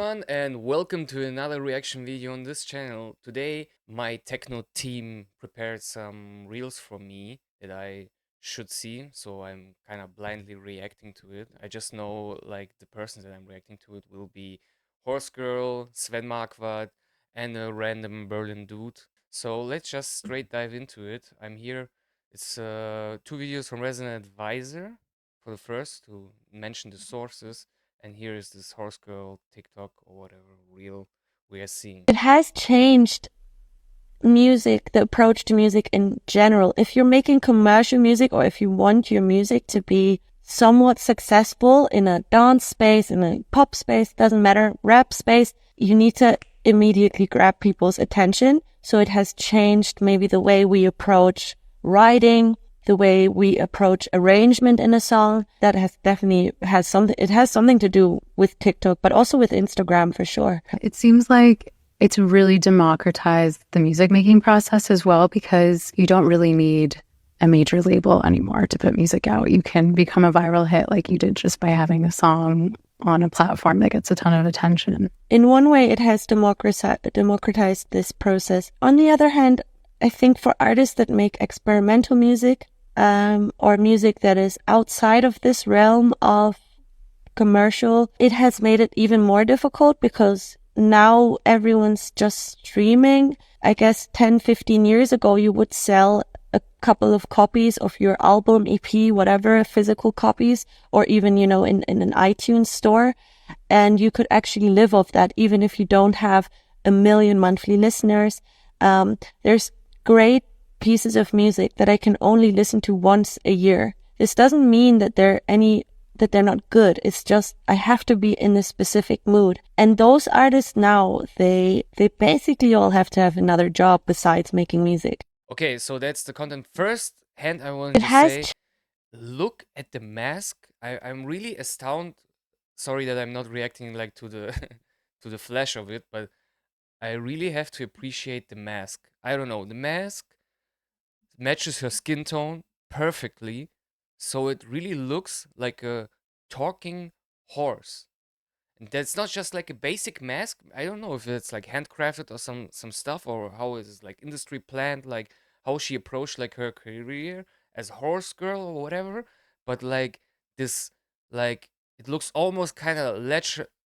everyone, and welcome to another reaction video on this channel. Today, my Techno team prepared some reels for me that I should see, so I'm kind of blindly reacting to it. I just know like the persons that I'm reacting to it will be Horse Girl, Sven Marquardt, and a random Berlin dude. So let's just straight dive into it. I'm here. It's two videos from Resident Advisor for the first to mention the sources. And here is this horse girl TikTok or whatever reel we are seeing. It has changed music, the approach to music in general. If you're making commercial music or if you want your music to be somewhat successful in a dance space, in a pop space, doesn't matter, rap space, you need to immediately grab people's attention. So it has changed maybe the way we approach writing, the way we approach arrangement in a song. That has definitely it has something to do with TikTok, but also with Instagram for sure. It seems like it's really democratized the music making process as well, because you don't really need a major label anymore to put music out. You can become a viral hit like you did just by having a song on a platform that gets a ton of attention. In one way, it has democratized this process. On the other hand, I think for artists that make experimental music, or music that is outside of this realm of commercial, it has made it even more difficult because now everyone's just streaming. I guess 10, 15 years ago, you would sell a couple of copies of your album, EP, whatever, physical copies, or even, in an iTunes store. And you could actually live off that, even if you don't have a million monthly listeners. There's great pieces of music that I can only listen to once a year. This doesn't mean that they're not good. It's just I have to be in a specific mood. And those artists now, they basically all have to have another job besides making music. Okay, so that's the content. First hand, I want to say, look at the mask. I'm really astounded. Sorry that I'm not reacting like to the to the flash of it, but I really have to appreciate the mask. I don't know, the mask matches her skin tone perfectly, so it really looks like a talking horse. And that's not just like a basic mask. I don't know if it's like handcrafted or some stuff, or how it is like industry planned, like how she approached like her career as horse girl or whatever. But like this, like it looks almost kind of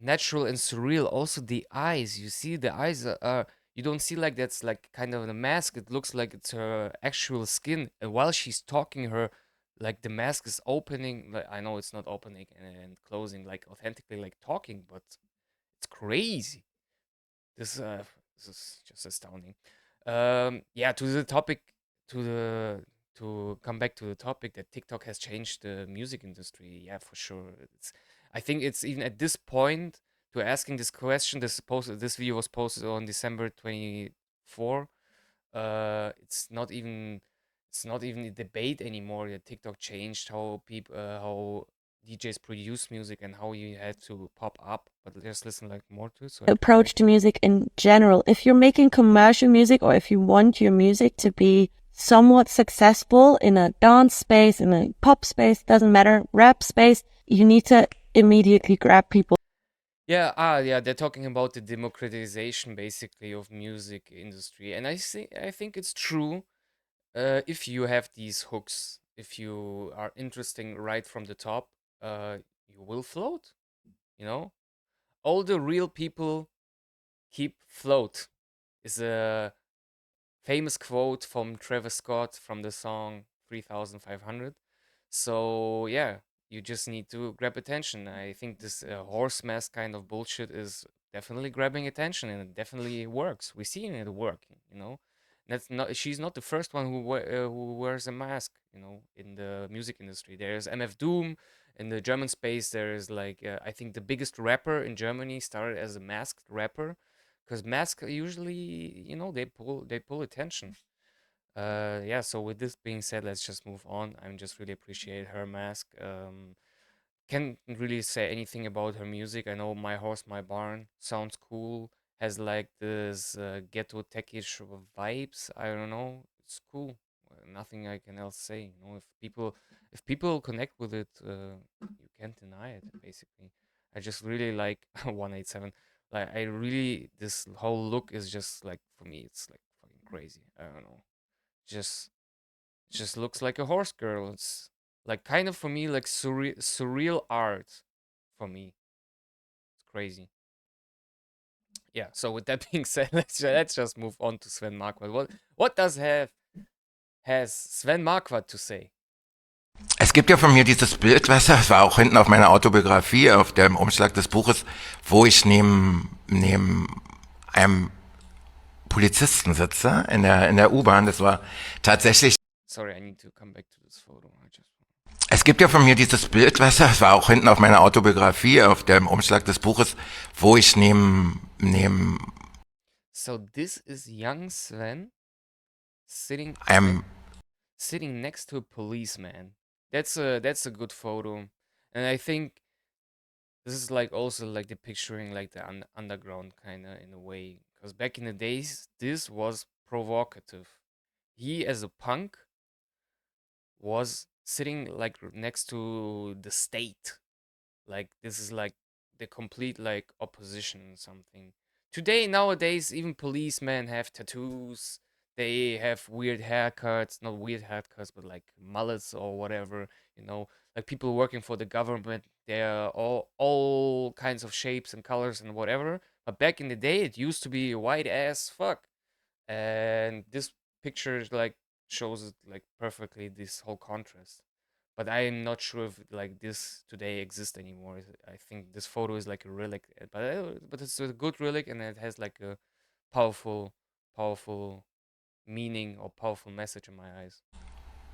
natural and surreal. Also the eyes, you see the eyes are you don't see like that's like kind of a mask. It looks like it's her actual skin. And while she's talking, her like the mask is opening. Like I know it's not opening and closing like authentically like talking, but it's crazy. This is just astounding. Yeah, to the topic, to the to come back to the topic that TikTok has changed the music industry. Yeah, for sure. I think it's even at this point to asking this question. This video was posted on December 24. It's not even a debate anymore that TikTok changed how people how DJs produce music and how you had to pop up. But just listen like more to it. So Approach to music in general. If you're making commercial music or if you want your music to be somewhat successful in a dance space, in a pop space, doesn't matter, rap space, you need to immediately grab people. Yeah, they're talking about the democratization basically of music industry, and I think it's true. If you have these hooks, if you are interesting right from the top, you will float. You know, all the real people keep float is a famous quote from Travis Scott from the song 3500. So, yeah, you just need to grab attention. I think this horse mask kind of bullshit is definitely grabbing attention and it definitely works. We're seeing it working, you know. That's not she's not the first one who wears a mask, you know, in the music industry. There's MF Doom in the German space. There is like I think the biggest rapper in Germany started as a masked rapper because masks usually, you know, they pull attention. Yeah, so with this being said, let's just move on. I'm just really appreciate her mask. Can't really say anything about her music. I know My Horse, My Barn sounds cool. Has like this ghetto techish vibes. I don't know. It's cool. Nothing I can else say. You know, if people connect with it, you can't deny it. Basically, I just really like 187. Like I really, this whole look is just like, for me, it's like fucking crazy. I don't know. Just just looks like a horse girl. It's like kind of for me like surreal art for me. It's crazy. Yeah. So with that being said, let's just move on to Sven Marquardt. What does have has Sven Marquardt to say? Es gibt ja von mir dieses Bild, weißt du, das war auch hinten auf meiner Autobiografie, auf dem Umschlag des Buches, wo ich neben einem Polizisten sitze in der U-Bahn. Das war tatsächlich. Sorry, I need to come back to this photo. Es gibt ja von mir dieses Bild, weißt du, das war auch hinten auf meiner Autobiografie, auf dem Umschlag des Buches, wo ich neben So this is young Sven sitting einem sitting next to a policeman. That's a good photo, and I think this is like also like the picturing like the underground kind of in a way, because back in the days this was provocative. He as a punk was sitting like next to the state. Like this is like the complete like opposition something. Today nowadays even policemen have tattoos. They have weird haircuts, not weird haircuts, but like mullets or whatever, you know. Like people working for the government, they're all kinds of shapes and colors and whatever. But back in the day it used to be white as fuck. And this picture like shows it like perfectly, this whole contrast. But I'm not sure if like this today exists anymore. I think this photo is like a relic, but it's a good relic, and it has like a powerful meaning or powerful message in my eyes.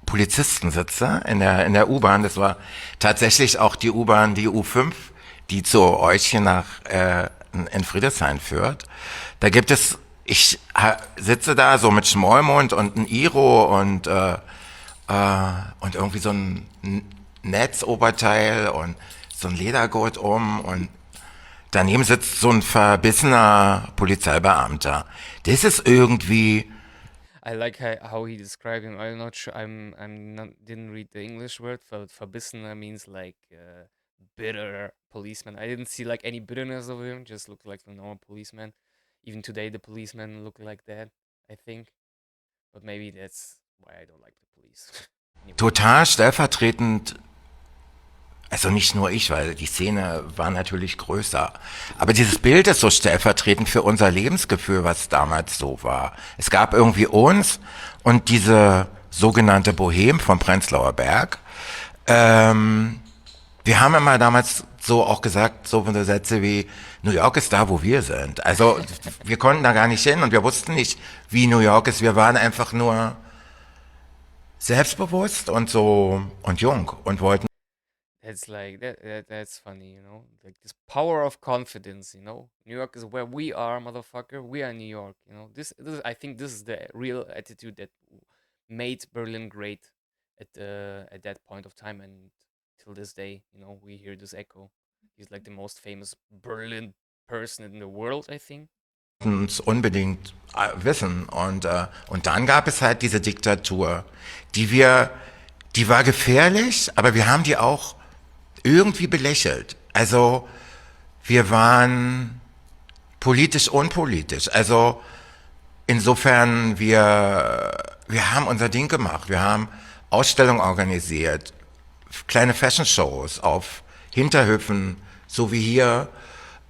Polizisten sitze in der U-Bahn. Das war tatsächlich auch die U-Bahn, die U5, die zu euch hier nach in Friedrichshain führt. Da gibt es, ich sitze da so mit Schmollmund und ein Iro und irgendwie so ein Netzoberteil und so ein Ledergurt und daneben sitzt so ein verbissener Polizeibeamter. Das ist irgendwie. I like how he described him. I'm not sure. I'm not didn't read the English word for verbissener means like bitter policeman. I didn't see like any bitterness of him. Just looked like the normal policeman. Even today, the policemen look like that, I think. But maybe that's why I don't like the police. Anyway. Total stellvertretend, also nicht nur ich, weil die Szene war natürlich größer, aber dieses Bild ist so stellvertretend für unser Lebensgefühl, was damals so war. Es gab irgendwie uns und diese sogenannte Bohème vom Prenzlauer Berg. Wir haben immer damals so auch gesagt, so Sätze wie New York ist da, wo wir sind. Also wir konnten da gar nicht hin und wir wussten nicht, wie New York ist. Wir waren einfach nur selbstbewusst und so und jung und wollten. That's like that's funny, you know, like this power of confidence, you know. New York is where we are, motherfucker. We are New York, you know. This I think this is the real attitude that made Berlin great at that point of time, and till this day, you know, we hear this echo. He's like the most famous Berlin person in the world, I think. Uns unbedingt wissen. Und dann gab es halt diese Diktatur, die war gefährlich, aber wir haben die auch irgendwie belächelt. Also wir waren politisch unpolitisch. Also insofern, wir haben unser Ding gemacht. Wir haben Ausstellungen organisiert, kleine Fashion-Shows auf Hinterhöfen, so wie hier,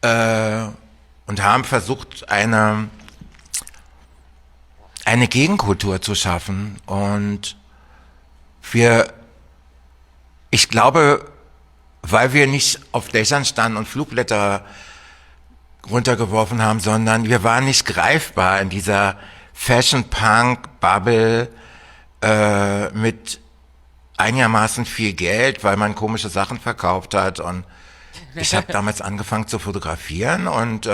und haben versucht, eine Gegenkultur zu schaffen. Und ich glaube, weil wir nicht auf Dächern standen und Flugblätter runtergeworfen haben, sondern wir waren nicht greifbar in dieser Fashion-Punk-Bubble mit einigermaßen viel Geld, weil man komische Sachen verkauft hat. Und ich habe damals angefangen zu fotografieren und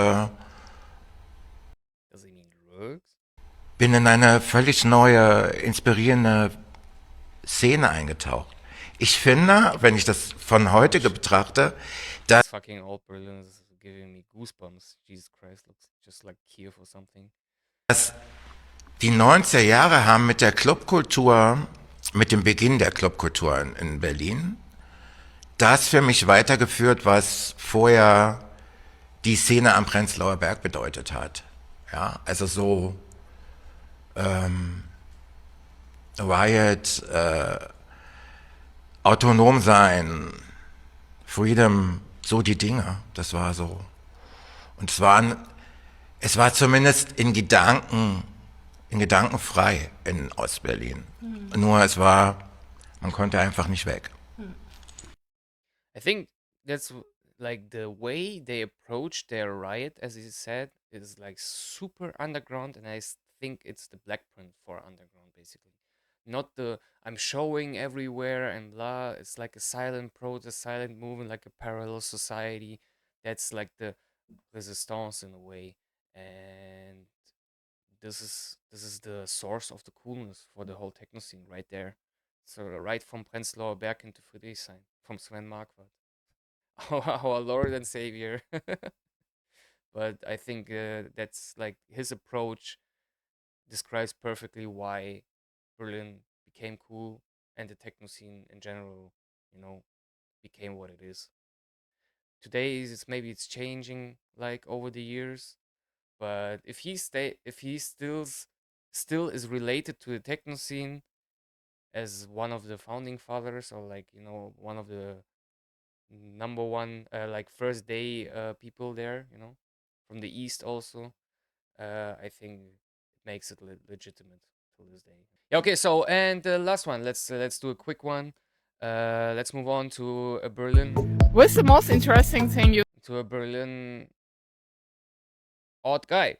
bin in eine völlig neue, inspirierende Szene eingetaucht. Ich finde, wenn ich das von heute betrachte, dass fucking old Berlin is giving me goosebumps. Jesus Christ, looks just like Kiev or something. Die 90er Jahre haben mit der Clubkultur, mit dem Beginn der Clubkultur in Berlin, das für mich weitergeführt, was vorher die Szene am Prenzlauer Berg bedeutet hat. Ja, also so Riot, autonom sein, Freedom, so die Dinge. Das war so. Und es war zumindest in Gedanken frei in Ostberlin. Nur man konnte einfach nicht weg. I think that's like the way they approach their riot, as you said, is like super underground, and think it's the blackprint for underground, basically. Not the I'm showing everywhere and blah. It's like a silent protest, silent movement, like a parallel society. That's like the resistance in a way, and this is the source of the coolness for the whole techno scene right there. So right from Prenzlauer Berg into Friedrichshain, from Sven Marquardt, our Lord and Savior. But I think that's like his approach describes perfectly why Berlin became cool and the techno scene in general, you know, became what it is. Today maybe it's changing like over the years, but if he still is related to the techno scene as one of the founding fathers, or like, one of the number one, like first day people there, from the east also, I think it makes it legitimate to this day. Yeah, okay, so and the last one, let's do a quick one. Let's move on to a Berlin. What's the most interesting thing you've To a Berlin odd guy.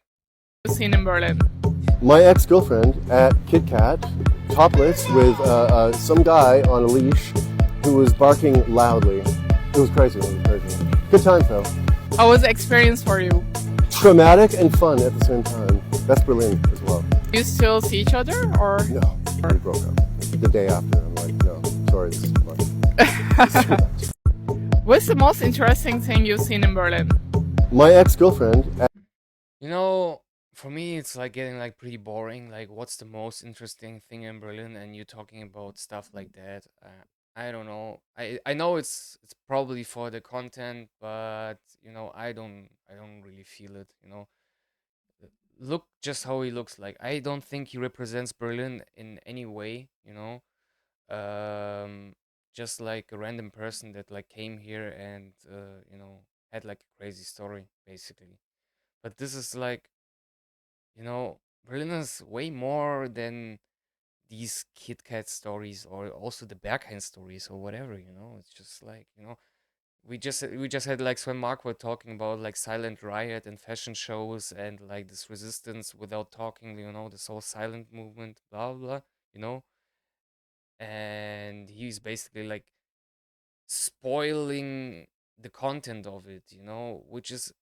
seen in Berlin? My ex-girlfriend at Kit Kat, topless with some guy on a leash who was barking loudly. It was crazy. Good time though. How was the experience for you? Traumatic and fun at the same time. That's Berlin as well. Do you still see each other, or? No, we broke up. The day after, I'm like, no, sorry, this is too much. This is too much. What's the most interesting thing you've seen in Berlin? My ex-girlfriend at For me, it's like getting like pretty boring. Like, what's the most interesting thing in Berlin? And you talking about stuff like that. I don't know. I know it's probably for the content, but I don't really feel it. Look just how he looks like. I don't think he represents Berlin in any way. Just like a random person that like came here and had like a crazy story basically. But this is like, Berlin is way more than these Kit Kat stories or also the Berghain stories or whatever. It's just like, we just had like Sven Marquardt talking about like silent riot and fashion shows and like this resistance without talking, this whole silent movement, blah blah, blah, you know, and he's basically like spoiling the content of it, which is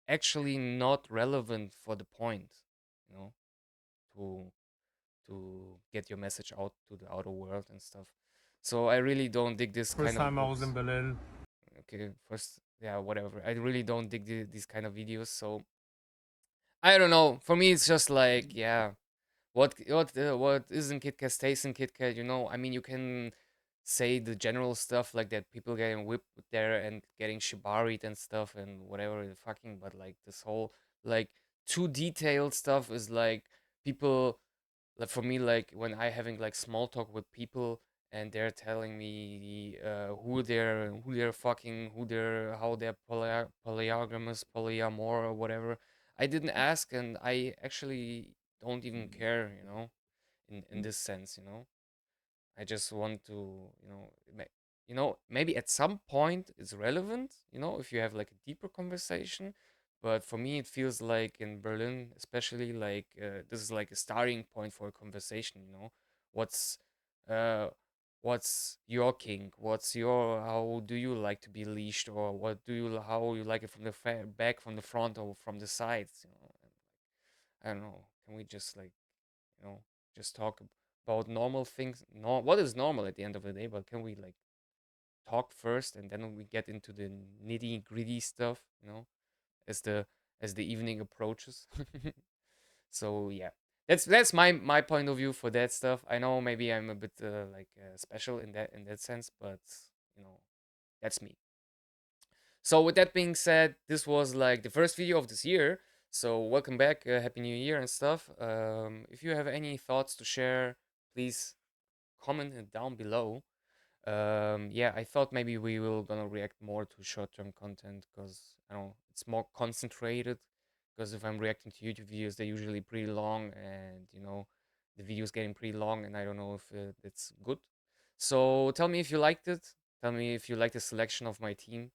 actually not relevant for the point, you know, to get your message out to the outer world and stuff. So I really don't dig this First kind of time I was books. in Berlin. Okay, first, yeah, whatever. I really don't dig these kind of videos. So I don't know. For me, it's just like, yeah, what isn't Kit Kat stays in Kit Kat. I mean, you can say the general stuff like that, people getting whipped there and getting shibaried and stuff and whatever the fucking, but like this whole like too detailed stuff is like people, like for me, like when I having like small talk with people and they're telling me who they're fucking, how they're polyamorous, polyamor or whatever. I didn't ask, and I actually don't even care, in this sense. I just want to, maybe at some point it's relevant, if you have like a deeper conversation. But for me, it feels like in Berlin, especially, like this is like a starting point for a conversation. What's, uh, what's your kink? How do you like to be leashed, or how you like it from the back, from the front, or from the sides? I don't know. Can we just like, you know, just talk about normal things? No, what is normal at the end of the day? But can we like talk first, and then we get into the nitty gritty stuff? As the evening approaches. So yeah, that's my point of view for that stuff. I know maybe I'm a bit like special in that sense, but you know that's me. So with that being said, this was like the first video of this year. So welcome back, happy new year and stuff. If you have any thoughts to share, please comment it down below. Yeah, I thought maybe we will gonna react more to short-term content because I don't know, it's more concentrated. Because if I'm reacting to YouTube videos, they're usually pretty long, and you know, the video's getting pretty long, and I don't know if it's good. So tell me if you liked it. Tell me if you like the selection of my team.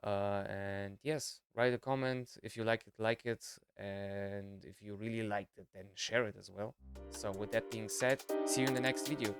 And yes, write a comment if you like it, and if you really liked it, then share it as well. So with that being said, see you in the next video.